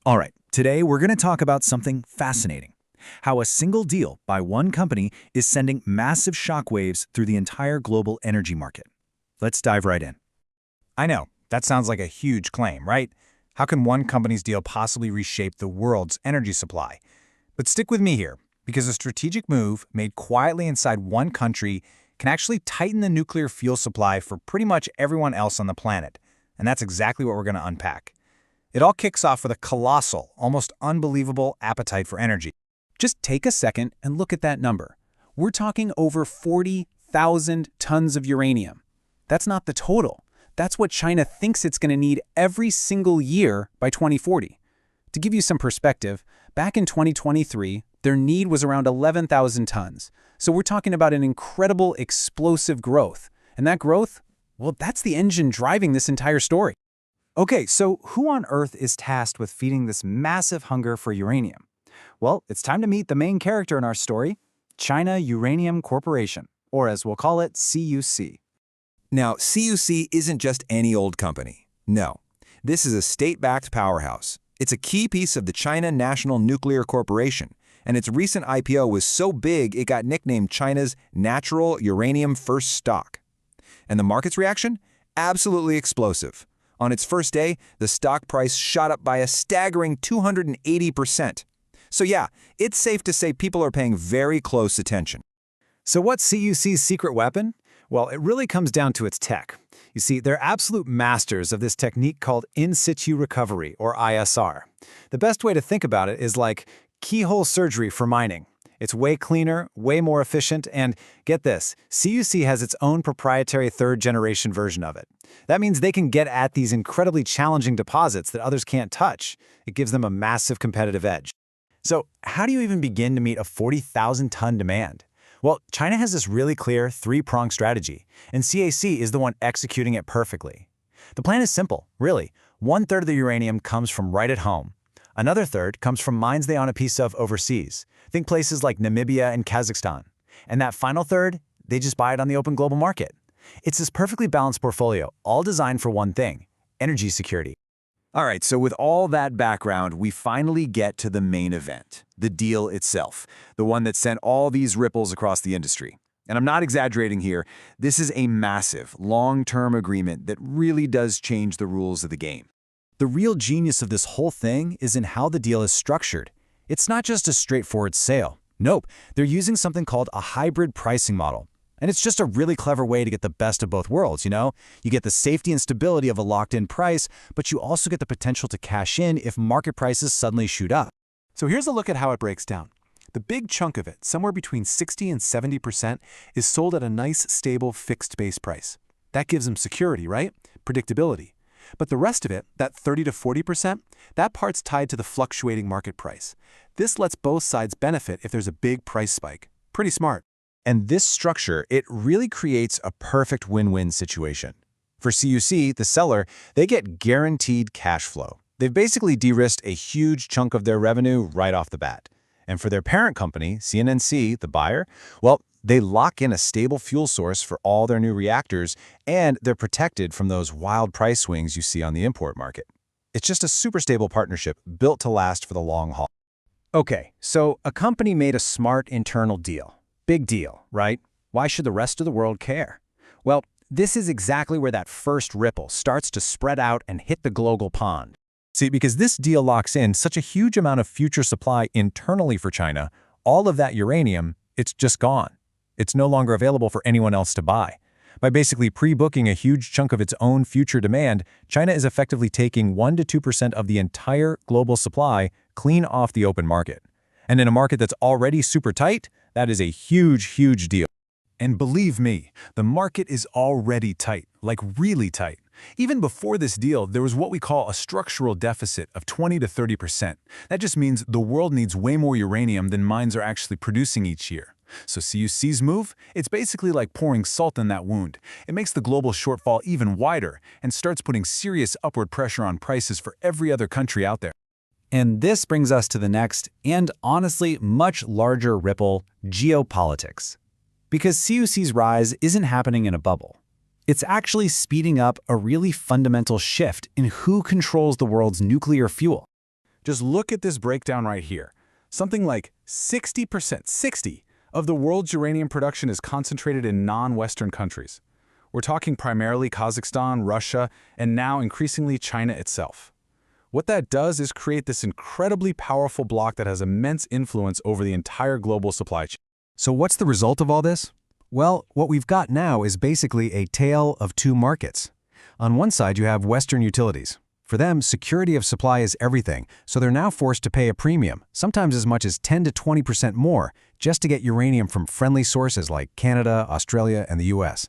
All right, today we're going to talk about something fascinating. How a single deal by one company is sending massive shockwaves through the entire global energy market. Let's dive right in. I know, that sounds like a huge claim, right? How can one company's deal possibly reshape the world's energy supply? But stick with me here, because a strategic move made quietly inside one country can actually tighten the nuclear fuel supply for pretty much everyone else on the planet. And that's exactly what we're going to unpack. It all kicks off with a colossal, almost unbelievable appetite for energy. Just take a second and look at that number. We're talking over 40,000 tons of uranium. That's not the total. That's what China thinks it's going to need every single year by 2040. To give you some perspective, back in 2023, their need was around 11,000 tons. So we're talking about an incredible, explosive growth. And that growth, well, that's the engine driving this entire story. Okay, so who on Earth is tasked with feeding this massive hunger for uranium? Well, it's time to meet the main character in our story, China Uranium Corporation, or as we'll call it, CUC. Now, CUC isn't just any old company. No, this is a state-backed powerhouse. It's a key piece of the China National Nuclear Corporation, and its recent IPO was so big it got nicknamed China's natural uranium first stock. And the market's reaction? Absolutely explosive. On its first day, the stock price shot up by a staggering 280%. So yeah, it's safe to say people are paying very close attention. So what's CUC's secret weapon? Well, it really comes down to its tech. You see, they're absolute masters of this technique called in situ recovery, or ISR. The best way to think about it is like keyhole surgery for mining. It's way cleaner, way more efficient, and get this, CUC has its own proprietary third-generation version of it. That means they can get at these incredibly challenging deposits that others can't touch. It gives them a massive competitive edge. So how do you even begin to meet a 40,000-ton demand? Well, China has this really clear three-pronged strategy, and CAC is the one executing it perfectly. The plan is simple, really. 1/3 of the uranium comes from right at home. Another third comes from mines they own a piece of overseas. Think places like Namibia and Kazakhstan. And that final third, they just buy it on the open global market. It's this perfectly balanced portfolio, all designed for one thing: energy security. All right, so with all that background, we finally get to the main event, the deal itself, the one that sent all these ripples across the industry. And I'm not exaggerating here, this is a massive, long-term agreement that really does change the rules of the game. The real genius of this whole thing is in how the deal is structured. It's not just a straightforward sale. Nope, they're using something called a hybrid pricing model. And it's just a really clever way to get the best of both worlds, you know? You get the safety and stability of a locked-in price, but you also get the potential to cash in if market prices suddenly shoot up. So here's a look at how it breaks down. The big chunk of it, somewhere between 60 and 70%, is sold at a nice, stable, fixed base price. That gives them security, right? Predictability. But the rest of it, that 30 to 40%, that part's tied to the fluctuating market price. This lets both sides benefit if there's a big price spike. Pretty smart. And this structure, it really creates a perfect win-win situation. For CUC, the seller, they get guaranteed cash flow. They've basically de-risked a huge chunk of their revenue right off the bat. And for their parent company, CNNC, the buyer, well, they lock in a stable fuel source for all their new reactors, and they're protected from those wild price swings you see on the import market. It's just a super stable partnership built to last for the long haul. Okay, so a company made a smart internal deal. Big deal, right? Why should the rest of the world care? Well, this is exactly where that first ripple starts to spread out and hit the global pond. See, because this deal locks in such a huge amount of future supply internally for China, all of that uranium, it's just gone. It's no longer available for anyone else to buy. By basically pre-booking a huge chunk of its own future demand, China is effectively taking 1 to 2% of the entire global supply clean off the open market. And in a market that's already super tight, that is a huge, huge deal. And believe me, the market is already tight, like really tight. Even before this deal, there was what we call a structural deficit of 20 to 30%. That just means the world needs way more uranium than mines are actually producing each year. So CUC's move? It's basically like pouring salt in that wound. It makes the global shortfall even wider and starts putting serious upward pressure on prices for every other country out there. And this brings us to the next, and honestly, much larger ripple, geopolitics. Because CUC's rise isn't happening in a bubble. It's actually speeding up a really fundamental shift in who controls the world's nuclear fuel. Just look at this breakdown right here. Something like 60%, of the world's uranium production is concentrated in non-Western countries. We're talking primarily Kazakhstan, Russia, and now increasingly China itself. What that does is create this incredibly powerful bloc that has immense influence over the entire global supply chain. So what's the result of all this? Well, what we've got now is basically a tale of two markets. On one side, you have Western utilities. For them, security of supply is everything, so they're now forced to pay a premium, sometimes as much as 10 to 20% more, just to get uranium from friendly sources like Canada, Australia, and the US.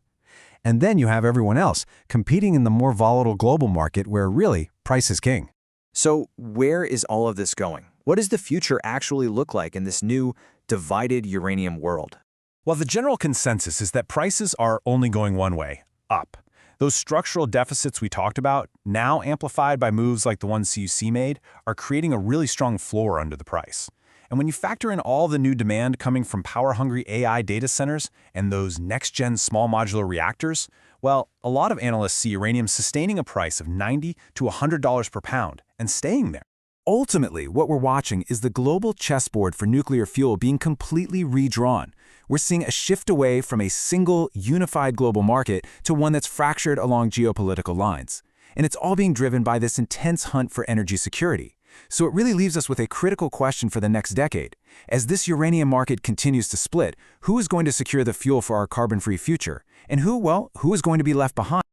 And then you have everyone else, competing in the more volatile global market where, really, price is king. So where is all of this going? What does the future actually look like in this new, divided uranium world? Well, the general consensus is that prices are only going one way, up. Those structural deficits we talked about, now amplified by moves like the one CUC made, are creating a really strong floor under the price. And when you factor in all the new demand coming from power-hungry AI data centers and those next-gen small modular reactors, well, a lot of analysts see uranium sustaining a price of $90 to $100 per pound and staying there. Ultimately, what we're watching is the global chessboard for nuclear fuel being completely redrawn. We're seeing a shift away from a single, unified global market to one that's fractured along geopolitical lines. And it's all being driven by this intense hunt for energy security. So it really leaves us with a critical question for the next decade. As this uranium market continues to split, who is going to secure the fuel for our carbon-free future? And who is going to be left behind?